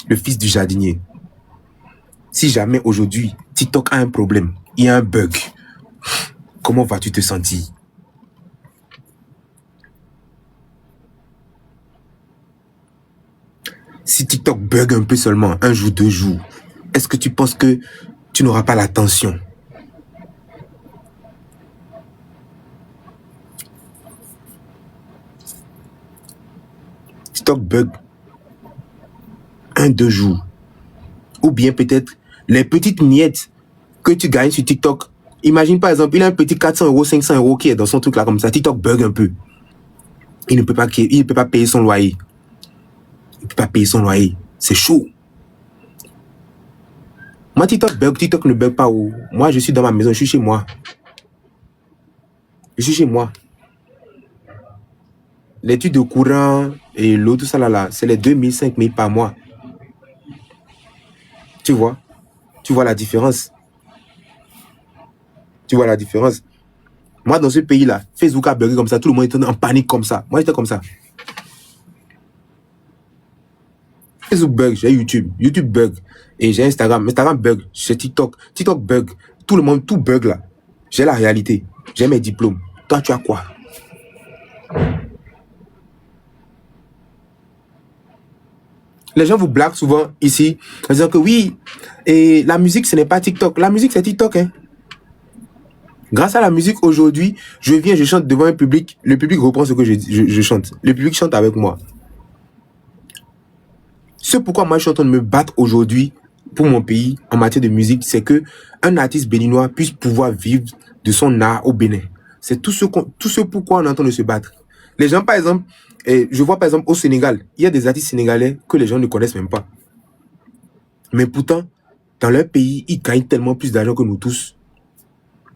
Le fils du jardinier. Si jamais aujourd'hui TikTok a un problème, il y a un bug, comment vas-tu te sentir? Si TikTok bug un peu seulement, un jour, 2 jours, est-ce que tu penses que tu n'auras pas l'attention? TikTok bug 1, 2 jours. Ou bien peut-être les petites miettes que tu gagnes sur TikTok. Imagine par exemple, il a un petit 400 euros, 500 euros qui est dans son truc là comme ça. TikTok bug un peu. Il ne peut pas payer son loyer. Il ne peut pas payer son loyer. C'est chaud. Moi, TikTok ne bug pas. Oh. Moi, je suis dans ma maison, je suis chez moi. Je suis chez moi. L'étude de courant et l'eau, tout ça là, c'est les 2000, 5000 par mois. Tu vois? Tu vois la différence? Tu vois la différence? Moi, dans ce pays-là, Facebook a bugué comme ça, tout le monde était en panique comme ça. Moi, j'étais comme ça. Facebook bug, j'ai YouTube. YouTube bug. Et j'ai Instagram. Instagram bug. J'ai TikTok. TikTok bug. Tout le monde, tout bug là. J'ai la réalité. J'ai mes diplômes. Toi, tu as quoi? Les gens vous blaguent souvent ici en disant que oui, et la musique, ce n'est pas TikTok. La musique, c'est TikTok. Hein. Grâce à la musique, aujourd'hui, je viens, je chante devant un public. Le public reprend ce que je chante. Le public chante avec moi. Ce pourquoi moi, je suis en train de me battre aujourd'hui pour mon pays en matière de musique, c'est que un artiste béninois puisse pouvoir vivre de son art au Bénin. C'est tout ce pourquoi on est en train de se battre. Les gens, par exemple, je vois par exemple au Sénégal, il y a des artistes sénégalais que les gens ne connaissent même pas. Mais pourtant, dans leur pays, ils gagnent tellement plus d'argent que nous tous.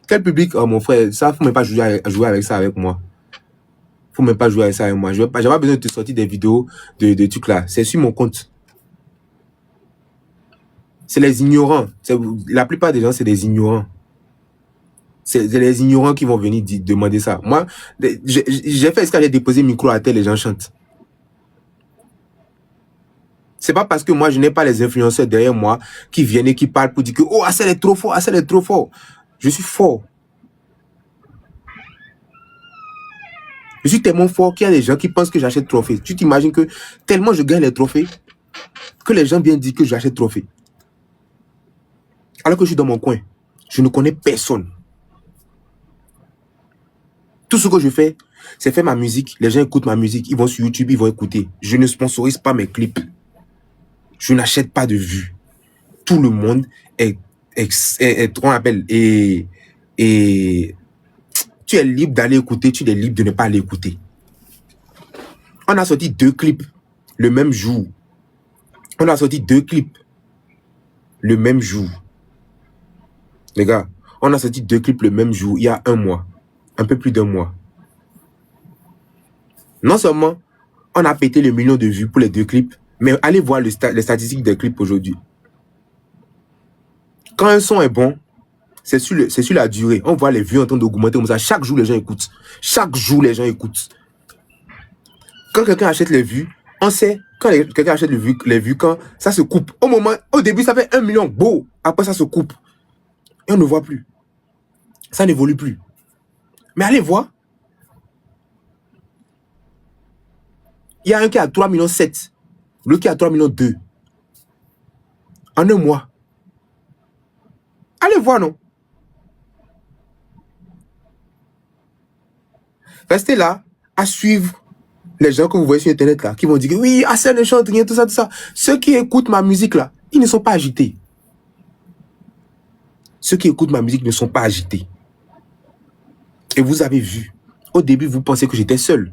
Quel public, oh mon frère, ça, faut même pas jouer avec ça avec moi. Faut même pas jouer avec ça avec moi. J'ai pas besoin de te sortir des vidéos de trucs là. C'est sur mon compte. C'est les ignorants. La plupart des gens, c'est des ignorants. C'est les ignorants qui vont venir demander ça. Moi, j'ai fait ce que j'ai déposé le micro à terre, les gens chantent. C'est pas parce que moi, je n'ai pas les influenceurs derrière moi qui viennent et qui parlent pour dire que oh, Assel est trop fort, Assel est trop fort. Je suis fort. Je suis tellement fort qu'il y a des gens qui pensent que j'achète trophées. Tu t'imagines que tellement je gagne les trophées que les gens viennent dire que j'achète trophées. Alors que je suis dans mon coin. Je ne connais personne. Tout ce que je fais, c'est faire ma musique. Les gens écoutent ma musique. Ils vont sur YouTube, ils vont écouter. Je ne sponsorise pas mes clips. Je n'achète pas de vues. Tout le monde est on appelle, et tu es libre d'aller écouter, tu es libre de ne pas aller écouter. On a sorti 2 clips le même jour. On a sorti 2 clips le même jour. Les gars, on a sorti 2 clips le même jour, il y a 1 mois. Un peu plus d'1 mois. Non seulement on a pété le million de vues pour les 2 clips, mais allez voir les statistiques des clips aujourd'hui. Quand un son est bon, c'est sur la durée. On voit les vues en train d'augmenter comme ça. Chaque jour, les gens écoutent. Chaque jour, les gens écoutent. Quand quelqu'un achète les vues, on sait, quand quelqu'un achète les vues, quand ça se coupe. Au début, ça fait 1 million, beau. Après, ça se coupe. Et on ne voit plus. Ça n'évolue plus. Mais allez voir. Il y a un qui a 3,7 millions. L'autre qui a 3,2 millions. En 1 mois. Allez voir, non? Restez là à suivre les gens que vous voyez sur Internet là, qui vont dire que oui, Assel ne chante rien, tout ça, tout ça. Ceux qui écoutent ma musique là, ils ne sont pas agités. Ceux qui écoutent ma musique ne sont pas agités. Et vous avez vu, au début, vous pensez que j'étais seul.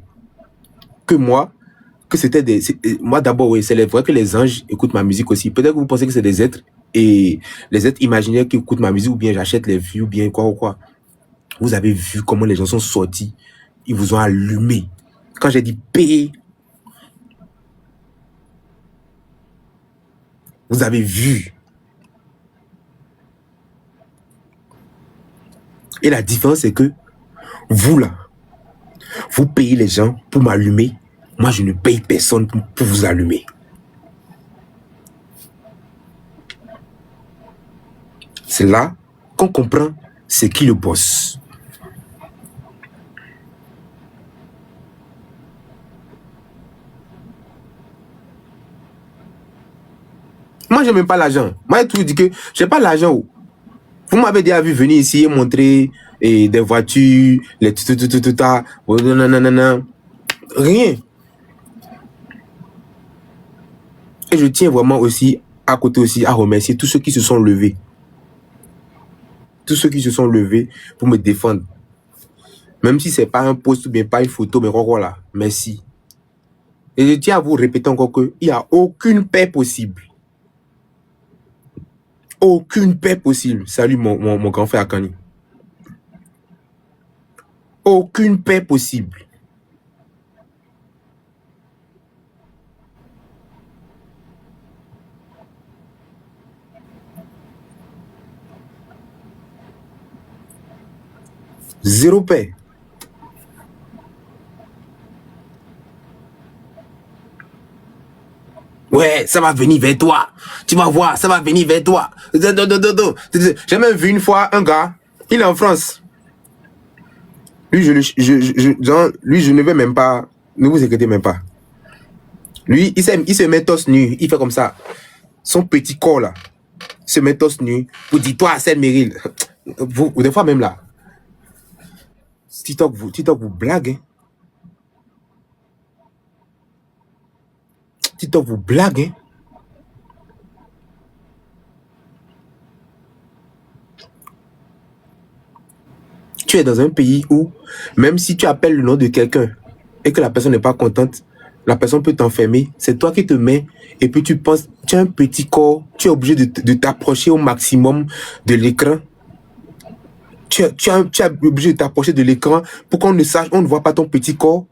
Que moi, que c'était des... Moi d'abord, oui, c'est vrai que les anges écoutent ma musique aussi. Peut-être que vous pensez que c'est des êtres, et les êtres imaginaires qui écoutent ma musique, ou bien j'achète les vues, ou bien quoi ou quoi. Vous avez vu comment les gens sont sortis. Ils vous ont allumé. Quand j'ai dit payer, vous avez vu. Et la différence, c'est que vous, là, vous payez les gens pour m'allumer. Moi, je ne paye personne pour vous allumer. C'est là qu'on comprend c'est qui le boss. Moi, je n'ai même pas l'argent. Moi, j'ai toujours dit que je n'ai pas l'argent. Vous m'avez déjà vu venir ici et montrer des voitures, les rien. Et je tiens vraiment aussi, à côté aussi, à remercier tous ceux qui se sont levés. Tous ceux qui se sont levés pour me défendre. Même si ce n'est pas un post ou bien pas une photo, mais voilà, merci. Et je tiens à vous répéter encore qu'il n'y a aucune paix possible. Aucune paix possible. Salut mon grand frère Akani. Aucune paix possible. Zéro paix. Ouais, ça va venir vers toi. Tu vas voir, ça va venir vers toi. J'ai même vu une fois un gars, il est en France. Lui, je ne vais même pas. Ne vous inquiétez même pas. Lui, il se met torse nu. Il fait comme ça. Son petit corps là. Il se met torse nu. Pour dire, toi, Assel Meryl. Vous, des fois même là. TikTok vous blague. Hein. TikTok vous blague. Hein. Tu es dans un pays où, même si tu appelles le nom de quelqu'un et que la personne n'est pas contente, la personne peut t'enfermer. C'est toi qui te mets et puis tu penses, tu as un petit corps, tu es obligé de t'approcher au maximum de l'écran. Tu es obligé de t'approcher de l'écran pour qu'on ne sache, on ne voit pas ton petit corps.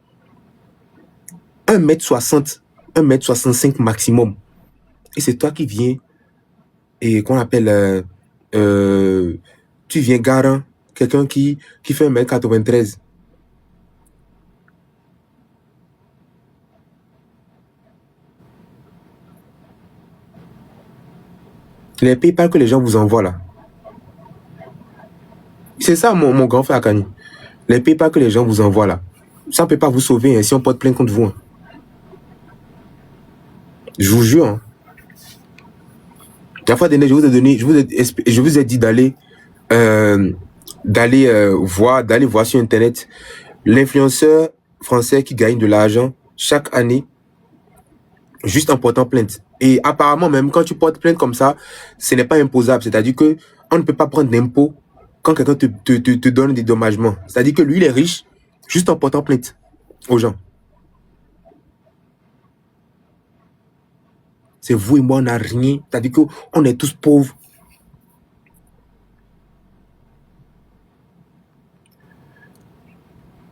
1m60, 1m65 maximum. Et c'est toi qui viens et qu'on appelle, tu viens garant, quelqu'un qui fait 1m93. Les PayPal que les gens vous envoient là. C'est ça mon grand frère Akani. Les PayPal que les gens vous envoient là. Ça ne peut pas vous sauver hein, si on porte plainte contre vous. Hein. Je vous jure. Hein. La fois dernière, je vous ai dit d'aller voir sur Internet l'influenceur français qui gagne de l'argent chaque année juste en portant plainte. Et apparemment, même quand tu portes plainte comme ça, ce n'est pas imposable. C'est-à-dire que on ne peut pas prendre d'impôt quand quelqu'un te donne des dommagements. C'est-à-dire que lui, il est riche juste en portant plainte aux gens. C'est vous et moi, on n'a rien. C'est-à-dire qu'on est tous pauvres.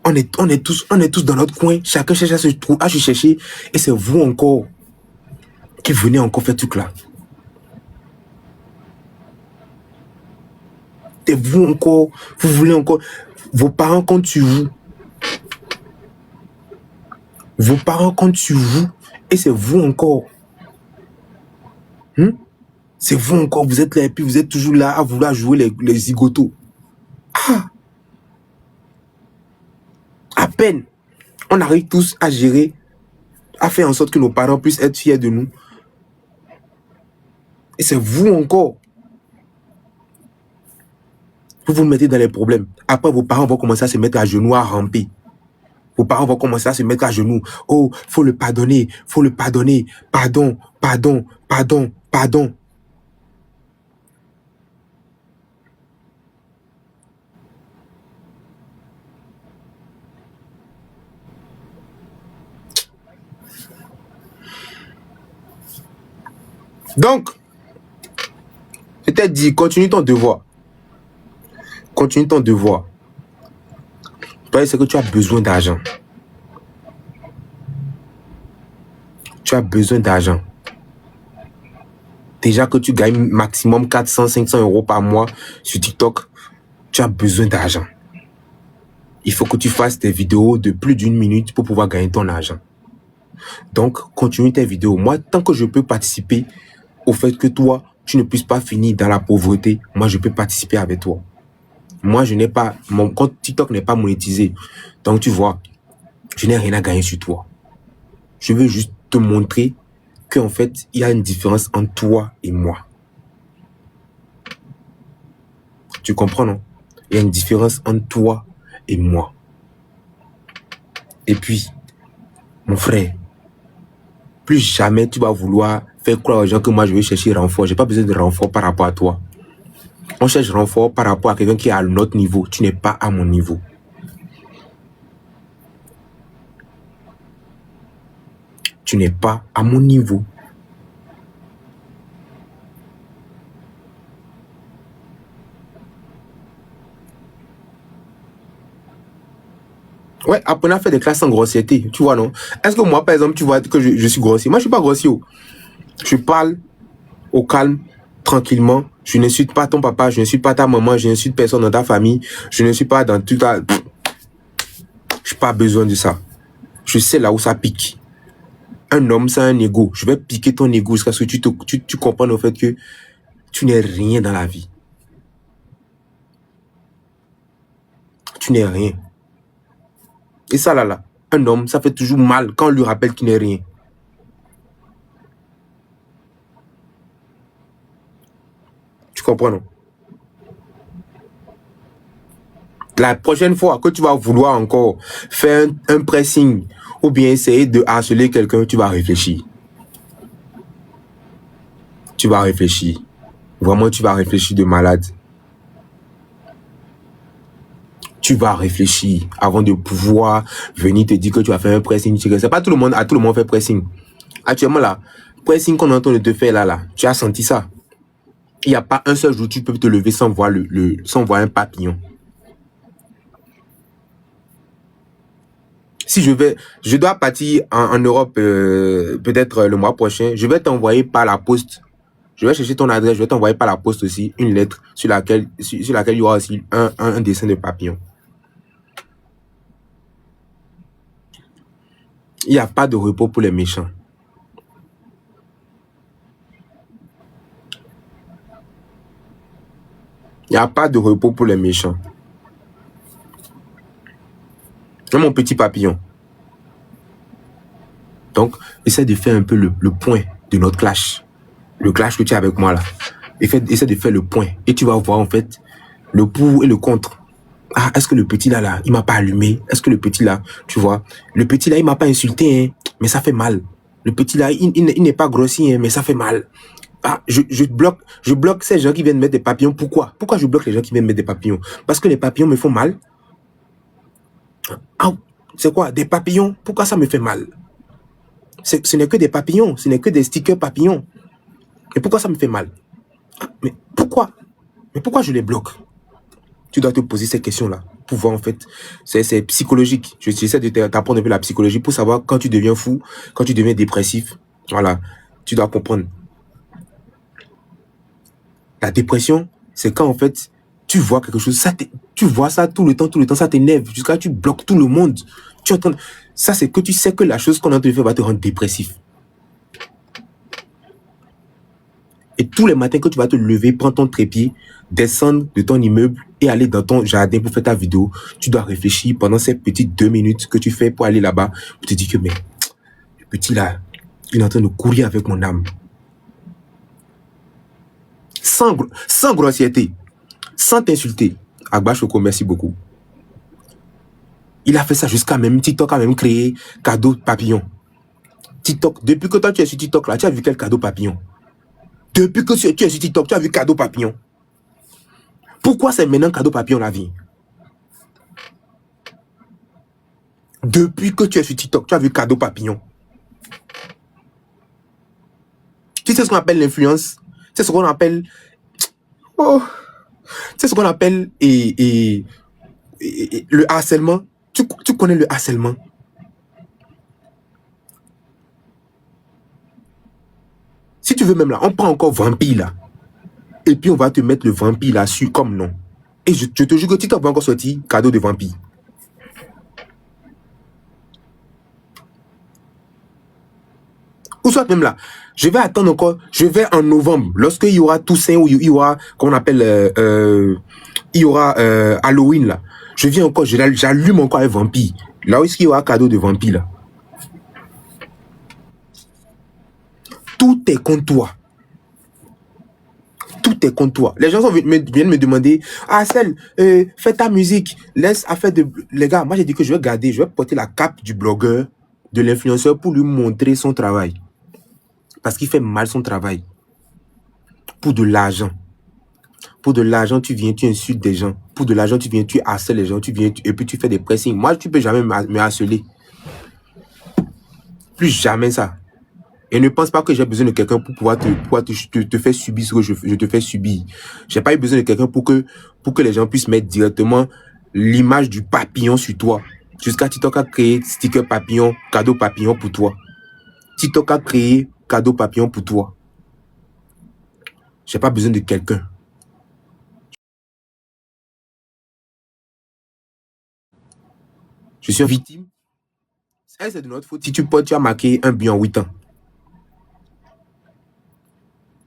On est tous dans notre coin. Chacun cherche à se chercher. Et c'est vous encore qui venez encore faire tout là. Et vous encore, vous voulez encore. Vos parents comptent sur vous. Vos parents comptent sur vous. Et c'est vous encore. C'est vous encore. Vous êtes là et puis vous êtes toujours là à vouloir jouer les zigotos. Ah! À peine, on arrive tous à gérer, à faire en sorte que nos parents puissent être fiers de nous. Et c'est vous encore. Vous vous mettez dans les problèmes. Après, vos parents vont commencer à se mettre à genoux, à ramper. Vos parents vont commencer à se mettre à genoux. Oh, faut le pardonner, faut le pardonner. Pardon, pardon, pardon, pardon. Donc, je t'ai dit, continue ton devoir. Continue ton devoir. Toi, c'est que tu as besoin d'argent. Tu as besoin d'argent. Déjà que tu gagnes maximum 400, 500 euros par mois sur TikTok, tu as besoin d'argent. Il faut que tu fasses des vidéos de plus d'1 minute pour pouvoir gagner ton argent. Donc, continue tes vidéos. Moi, tant que je peux participer au fait que toi, tu ne puisses pas finir dans la pauvreté, moi, je peux participer avec toi. Moi, je n'ai pas... Mon compte TikTok n'est pas monétisé. Donc, tu vois, je n'ai rien à gagner sur toi. Je veux juste te montrer qu'en fait, il y a une différence entre toi et moi. Tu comprends, non? Il y a une différence entre toi et moi. Et puis, mon frère, plus jamais tu vas vouloir faire croire aux gens que moi je vais chercher renfort. J'ai pas besoin de renfort par rapport à toi. On cherche renfort par rapport à quelqu'un qui est à notre niveau. Tu n'es pas à mon niveau. Tu n'es pas à mon niveau. Ouais, apprenez à faire des classes sans grossièreté. Tu vois, non? Est-ce que moi, par exemple, tu vois que je suis grossier? Moi, je suis pas grossier. Je parle au calme, tranquillement. Je n'insulte pas ton papa, je n'insulte pas ta maman, je n'insulte personne dans ta famille. Je ne suis pas dans tout ta... Je n'ai pas besoin de ça. Je sais là où ça pique. Un homme, c'est un ego. Je vais piquer ton ego jusqu'à ce que tu comprennes au fait que tu n'es rien dans la vie. Tu n'es rien. Et ça là, un homme, ça fait toujours mal quand on lui rappelle qu'il n'est rien. Tu comprends, non? La prochaine fois que tu vas vouloir encore faire un pressing ou bien essayer de harceler quelqu'un, tu vas réfléchir. Tu vas réfléchir. Vraiment, tu vas réfléchir de malade. Tu vas réfléchir avant de pouvoir venir te dire que tu vas faire un pressing. C'est pas tout le monde, à tout le monde fait pressing. Actuellement là, pressing qu'on est en train de te faire là, tu as senti ça. Il n'y a pas un seul jour où tu peux te lever sans voir sans voir un papillon. Si je dois partir en Europe peut-être le mois prochain, je vais t'envoyer par la poste. Je vais chercher ton adresse, je vais t'envoyer par la poste aussi une lettre sur laquelle il y aura aussi un dessin de papillon. Il n'y a pas de repos pour les méchants. Il n'y a pas de repos pour les méchants. Mon petit papillon. Donc, essaie de faire un peu le point de notre clash. Le clash que tu as avec moi là. Essaie de faire le point. Et tu vas voir en fait le pour et le contre. Ah, est-ce que le petit là, il m'a pas allumé? Est-ce que le petit là, tu vois, le petit là, il m'a pas insulté, hein, mais ça fait mal. Le petit là, il n'est pas grossier, hein, mais ça fait mal. Ah, je bloque ces gens qui viennent mettre des papillons. Pourquoi? Pourquoi je bloque les gens qui viennent mettre des papillons? Parce que les papillons me font mal. Ah, c'est quoi? Des papillons? Pourquoi ça me fait mal? Ce n'est que des papillons, ce n'est que des stickers papillons. Et pourquoi ça me fait mal? Ah, mais pourquoi? Mais pourquoi je les bloque? Tu dois te poser ces questions-là pour voir en fait, c'est psychologique. J'essaie de t'apprendre un peu la psychologie pour savoir quand tu deviens fou, quand tu deviens dépressif. Voilà, tu dois comprendre. La dépression, c'est quand en fait, tu vois quelque chose, tu vois ça tout le temps, ça t'énerve, jusqu'à tu bloques tout le monde. Ça, c'est que tu sais que la chose qu'on a te faire va te rendre dépressif. Et tous les matins que tu vas te lever, prendre ton trépied, descendre de ton immeuble et aller dans ton jardin pour faire ta vidéo, tu dois réfléchir pendant ces petites 2 minutes que tu fais pour aller là-bas, pour te dire que mais, le petit là, il est en train de courir avec mon âme. Sans grossièreté, sans t'insulter. Agba Choco, merci beaucoup. Il a fait ça jusqu'à même TikTok a même créé cadeau papillon. TikTok, depuis que toi tu es sur TikTok là, tu as vu quel cadeau papillon? Depuis que tu es sur TikTok, tu as vu cadeau papillon. Pourquoi c'est maintenant cadeau papillon la vie? Depuis que tu es sur TikTok, tu as vu cadeau papillon. Tu sais ce qu'on appelle l'influence? C'est ce qu'on appelle... Oh, c'est ce qu'on appelle le harcèlement. Tu connais le harcèlement? Si tu veux même là, on prend encore vampire là. Et puis on va te mettre le vampire là-dessus comme nom. Et je te jure que TikTok va encore sortir cadeau de vampire. Ou soit même là, je vais attendre encore, je vais en novembre, lorsqu'il y aura Toussaint ou il y aura, qu'on appelle, il y aura Halloween là. Je viens encore, j'allume encore un vampire. Là où est-ce qu'il y aura cadeau de vampire là? Tout est contre toi. Tout est contre toi. Les gens viennent me demander, ah celle, fais ta musique, laisse à faire de... Les gars, moi j'ai dit que je vais porter la cape du blogueur, de l'influenceur pour lui montrer son travail. Parce qu'il fait mal son travail. Pour de l'argent. Pour de l'argent, tu viens, tu insultes des gens. Pour de l'argent, tu viens, tu harcèles les gens, et puis tu fais des pressings. Moi, tu peux jamais me harceler. Plus jamais ça. Et ne pense pas que j'ai besoin de quelqu'un pour pouvoir te faire subir ce que je te fais subir. J'ai pas eu besoin de quelqu'un pour que les gens puissent mettre directement l'image du papillon sur toi. Jusqu'à TikTok a créé sticker papillon, cadeau papillon pour toi. TikTok a créé cadeau papillon pour toi. J'ai pas besoin de quelqu'un. Je suis une victime. C'est de notre faute. Si tu as marqué un but en 8 ans.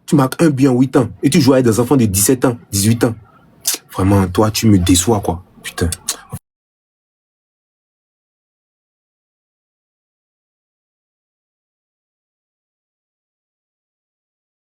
Tu marques un but en 8 ans et tu joues avec des enfants de 17 ans, 18 ans. Vraiment, toi, tu me déçois, quoi. Putain.